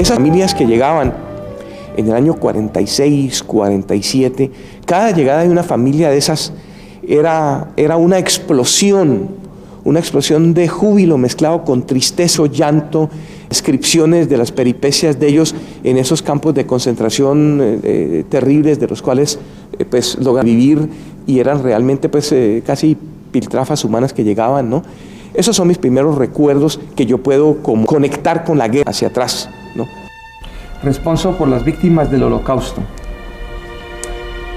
Esas familias que llegaban en el año 46, 47, cada llegada de una familia de esas era una explosión de júbilo mezclado con tristeza o llanto, descripciones de las peripecias de ellos en esos campos de concentración terribles de los cuales pues lograron vivir y eran realmente pues casi piltrafas humanas que llegaban, ¿no? Esos son mis primeros recuerdos que yo puedo conectar con la guerra hacia atrás, ¿no? Responso por las víctimas del Holocausto.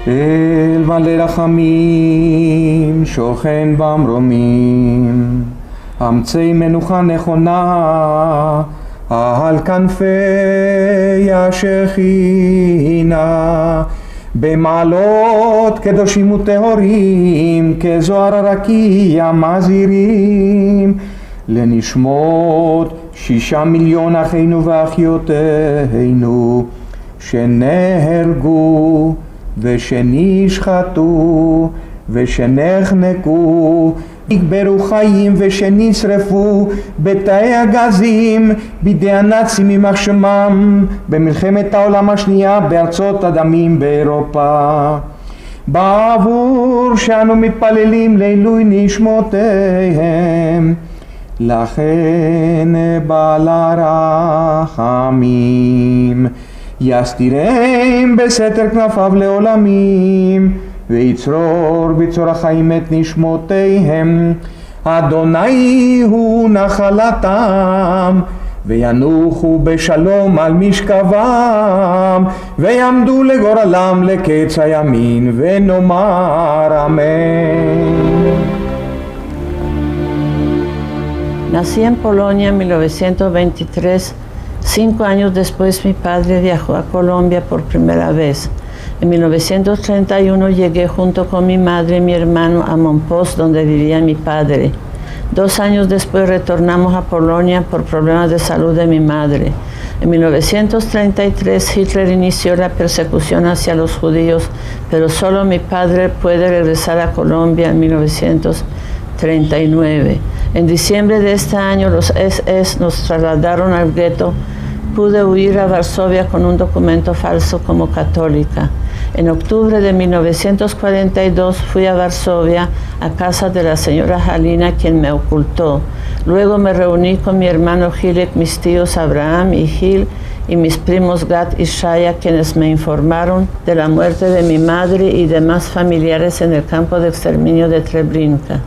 El Valera Hamim, Shochen Bamromim, Amtsei Menucha Nechona, Al Kanfei Ashechina, במעלות קדושים וטהורים, כזוהר הרקיע מזהירים, לנשמות 6 מיליון אחינו ואחיותינו, שנהרגו ושנשחטו ושנחנקו, נקברו חיים ושנשרפו בתאי הגזים בידי הנאצים יימח שמם במלחמת העולם השנייה בארצות הדמים באירופה. בעבור שאנו מתפללים לעילוי נשמותיהם, לכן בעל הרחמים יסתירם בסתר כנפיו לעולמים, ויצרור בצור החיים את נשמותיהם. אדוני הוא נחלתם, וינוחו בשלום על משכבם, ויעמדו לגורלם לקץ הימין, ונאמר אמן. Nací en Polonia en 1923. 5 años después mi padre viajó a Colombia por primera vez. En 1931 llegué junto con mi madre y mi hermano a Monpós, donde vivía mi padre. 2 años después retornamos a Polonia por problemas de salud de mi madre. En 1933 Hitler inició la persecución hacia los judíos, pero solo mi padre puede regresar a Colombia en 1939. En diciembre de este año los SS nos trasladaron al gueto. Pude huir a Varsovia con un documento falso como católica. En octubre de 1942 fui a Varsovia a casa de la señora Halina, quien me ocultó. Luego me reuní con mi hermano Hilek, mis tíos Abraham y Gil y mis primos Gad y Shaya, quienes me informaron de la muerte de mi madre y demás familiares en el campo de exterminio de Treblinka.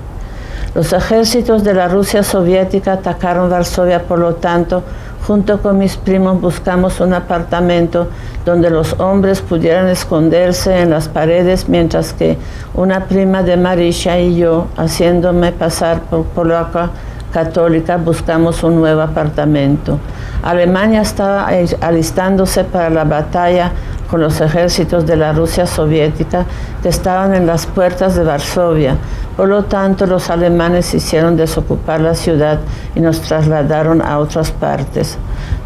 Los ejércitos de la Rusia soviética atacaron Varsovia, por lo tanto, junto con mis primos buscamos un apartamento donde los hombres pudieran esconderse en las paredes, mientras que una prima de Marisha y yo, haciéndome pasar por polaca católica, buscamos un nuevo apartamento. Alemania estaba alistándose para la batalla con los ejércitos de la Rusia soviética que estaban en las puertas de Varsovia. Por lo tanto, los alemanes hicieron desocupar la ciudad y nos trasladaron a otras partes.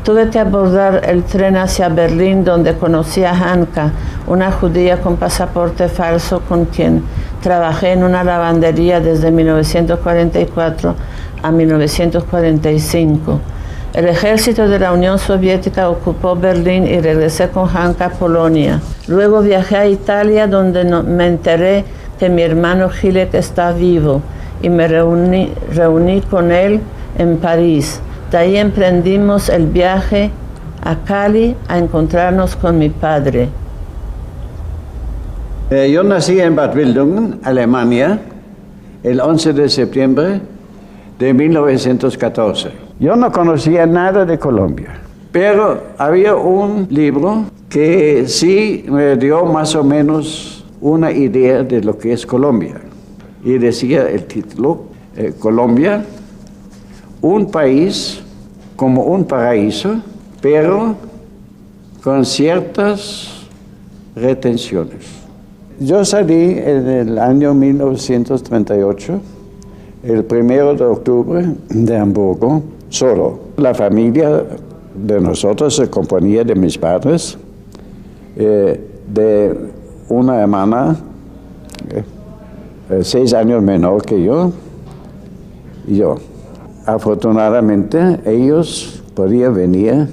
Tuve que abordar el tren hacia Berlín, donde conocí a Hanka, una judía con pasaporte falso con quien trabajé en una lavandería desde 1944 a 1945. El ejército de la Unión Soviética ocupó Berlín y regresé con Hanka a Polonia. Luego viajé a Italia, donde me enteré que mi hermano Hilek está vivo y me reuní con él en París. De ahí emprendimos el viaje a Cali a encontrarnos con mi padre. Yo nací en Bad Wildungen, Alemania, el 11 de septiembre de 1914. Yo no conocía nada de Colombia, pero había un libro que sí me dio más o menos una idea de lo que es Colombia. Y decía el título, Colombia, un país como un paraíso, pero con ciertas retenciones. Yo salí en el año 1938, el 1 de octubre de Hamburgo, solo. La familia de nosotros se componía de mis padres, de una hermana 6 años menor que yo, y yo. Afortunadamente, ellos podían venir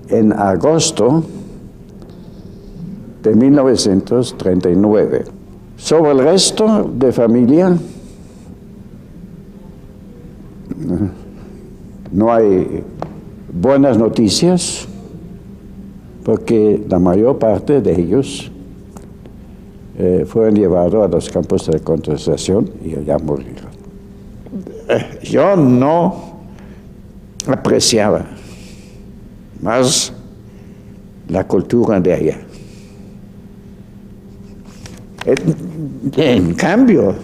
en agosto de 1939. Sobre el resto de familia, no hay buenas noticias, porque la mayor parte de ellos fueron llevados a los campos de concentración y allá murieron. Yo no apreciaba más la cultura de allá. En cambio,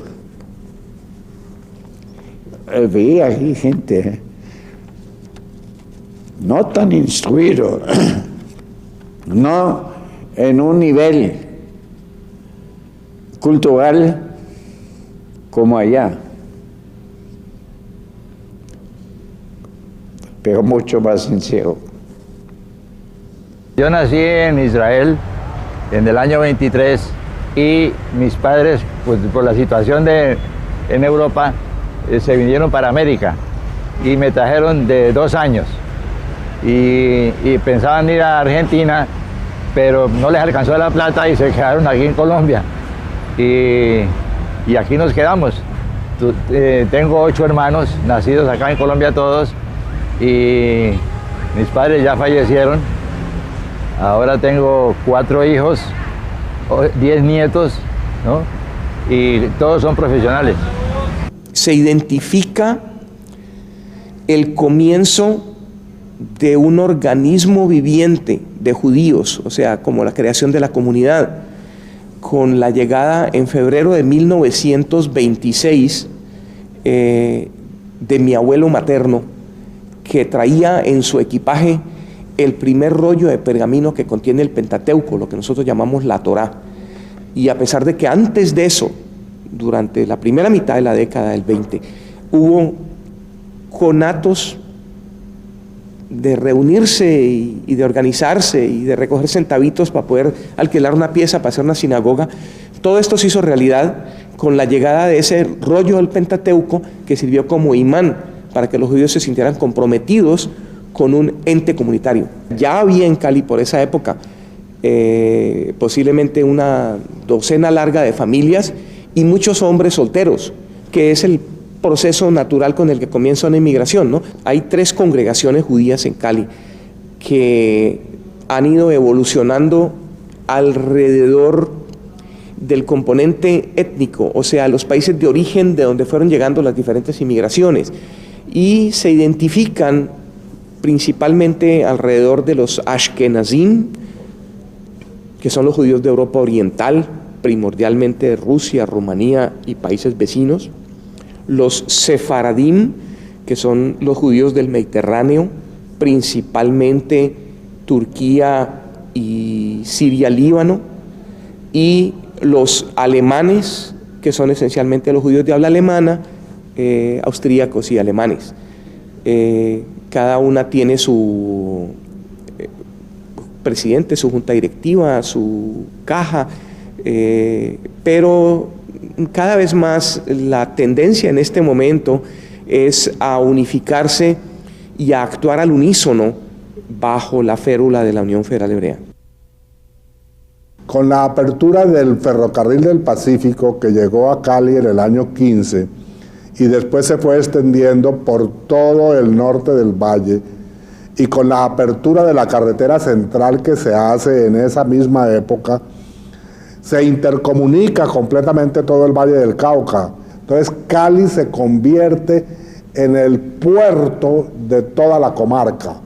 veía aquí gente no tan instruido, no en un nivel cultural como allá, pero mucho más sincero. Yo nací en Israel en el año 23 y mis padres, pues por la situación en Europa, se vinieron para América y me trajeron de 2 años y pensaban ir a Argentina, pero no les alcanzó la plata y se quedaron aquí en Colombia y aquí nos quedamos. Tengo 8 hermanos nacidos acá en Colombia todos y mis padres ya fallecieron. Ahora tengo 4 hijos, 10 nietos, ¿no? Y todos son profesionales. Se identifica el comienzo de un organismo viviente de judíos, o sea, como la creación de la comunidad, con la llegada en febrero de 1926 de mi abuelo materno, que traía en su equipaje el primer rollo de pergamino que contiene el Pentateuco, lo que nosotros llamamos la Torá. Y a pesar de que antes de eso, durante la primera mitad de la década del 20, hubo conatos de reunirse y de organizarse y de recoger centavitos para poder alquilar una pieza para hacer una sinagoga, todo esto se hizo realidad con la llegada de ese rollo del Pentateuco que sirvió como imán para que los judíos se sintieran comprometidos con un ente comunitario. Ya había en Cali por esa época posiblemente una docena larga de familias y muchos hombres solteros, que es el proceso natural con el que comienza una inmigración, ¿no? Hay 3 congregaciones judías en Cali que han ido evolucionando alrededor del componente étnico, o sea, los países de origen de donde fueron llegando las diferentes inmigraciones, y se identifican principalmente alrededor de los Ashkenazim, que son los judíos de Europa Oriental, primordialmente de Rusia, Rumanía y países vecinos, los Sefaradim, que son los judíos del Mediterráneo, principalmente Turquía y Siria, Líbano, y los alemanes, que son esencialmente los judíos de habla alemana, austríacos y alemanes. Cada una tiene su presidente, su junta directiva, su caja, pero cada vez más la tendencia en este momento es a unificarse y a actuar al unísono bajo la férula de la Unión Federal Hebrea. Con la apertura del ferrocarril del Pacífico, que llegó a Cali en el año 15 y después se fue extendiendo por todo el norte del valle, y con la apertura de la carretera central que se hace en esa misma época, se intercomunica completamente todo el Valle del Cauca. Entonces Cali se convierte en el puerto de toda la comarca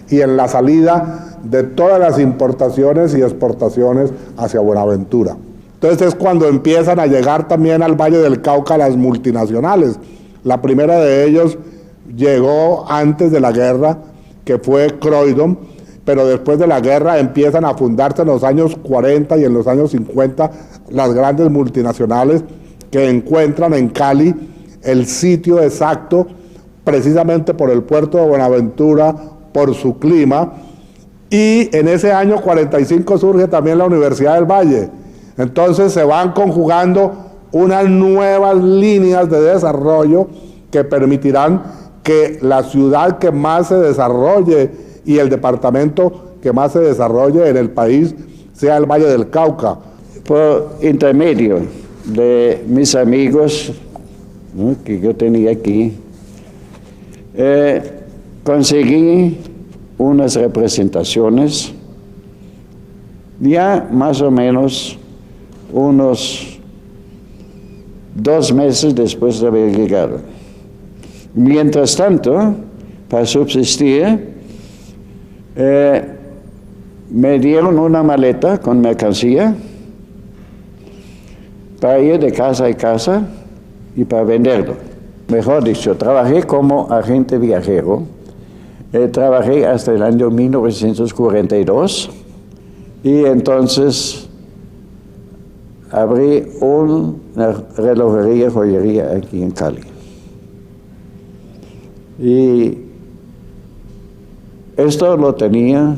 y en la salida de todas las importaciones y exportaciones hacia Buenaventura. Entonces es cuando empiezan a llegar también al Valle del Cauca las multinacionales. La primera de ellos llegó antes de la guerra, que fue Croydon, pero después de la guerra empiezan a fundarse en los años 40 y en los años 50 las grandes multinacionales que encuentran en Cali el sitio exacto, precisamente por el puerto de Buenaventura, por su clima, y en ese año 45 surge también la Universidad del Valle. Entonces se van conjugando unas nuevas líneas de desarrollo que permitirán que la ciudad que más se desarrolle y el departamento que más se desarrolle en el país sea el Valle del Cauca. Por intermedio de mis amigos, ¿no?, que yo tenía aquí, conseguí unas representaciones ya más o menos unos 2 meses después de haber llegado. Mientras tanto, para subsistir, me dieron una maleta con mercancía para ir de casa a casa y para venderlo. Mejor dicho, trabajé como agente viajero. Trabajé hasta el año 1942 y entonces abrí una relojería, joyería aquí en Cali. Y esto lo tenía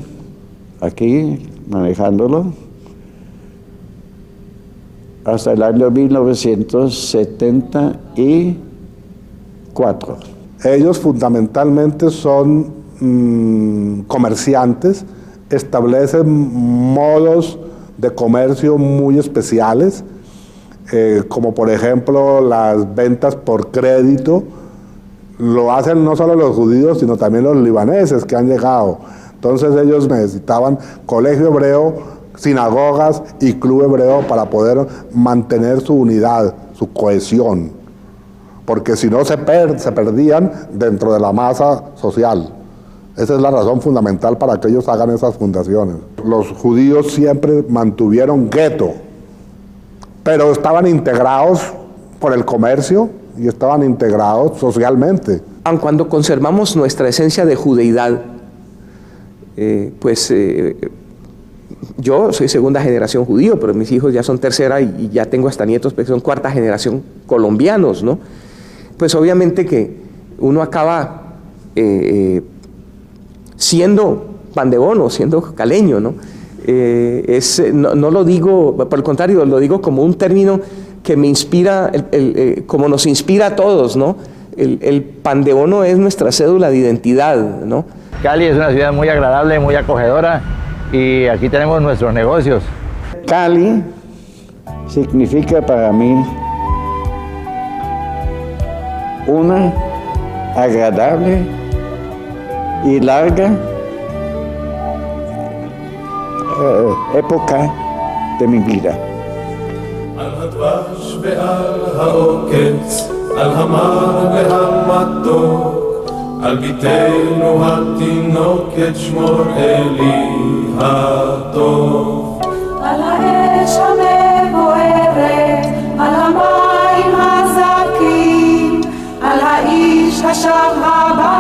aquí, manejándolo, hasta el año 1974. Ellos fundamentalmente son comerciantes, establecen modos de comercio muy especiales, como por ejemplo las ventas por crédito. Lo hacen no solo los judíos, sino también los libaneses que han llegado. Entonces ellos necesitaban colegio hebreo, sinagogas y club hebreo para poder mantener su unidad, su cohesión, porque si no se perdían dentro de la masa social. Esa es la razón fundamental para que ellos hagan esas fundaciones. Los judíos siempre mantuvieron gueto, pero estaban integrados por el comercio y estaban integrados socialmente. Aun cuando conservamos nuestra esencia de judeidad, yo soy segunda generación judío, pero mis hijos ya son tercera y ya tengo hasta nietos que son cuarta generación colombianos, ¿no? Pues obviamente que uno acaba siendo pan de bono, siendo caleño, ¿no? No lo digo, por el contrario, lo digo como un término que me inspira, como nos inspira a todos, ¿no? El pan de bono es nuestra cédula de identidad, ¿no? Cali es una ciudad muy agradable, muy acogedora, y aquí tenemos nuestros negocios. Cali significa para mí una agradable y larga época de mi vida. על הדבש ועל העוקץ, על המר והמתוק, על ביתנו התינוקת שמור אלי הטוב. על האש המבוערת, על המים הזכים, על האיש השב הבא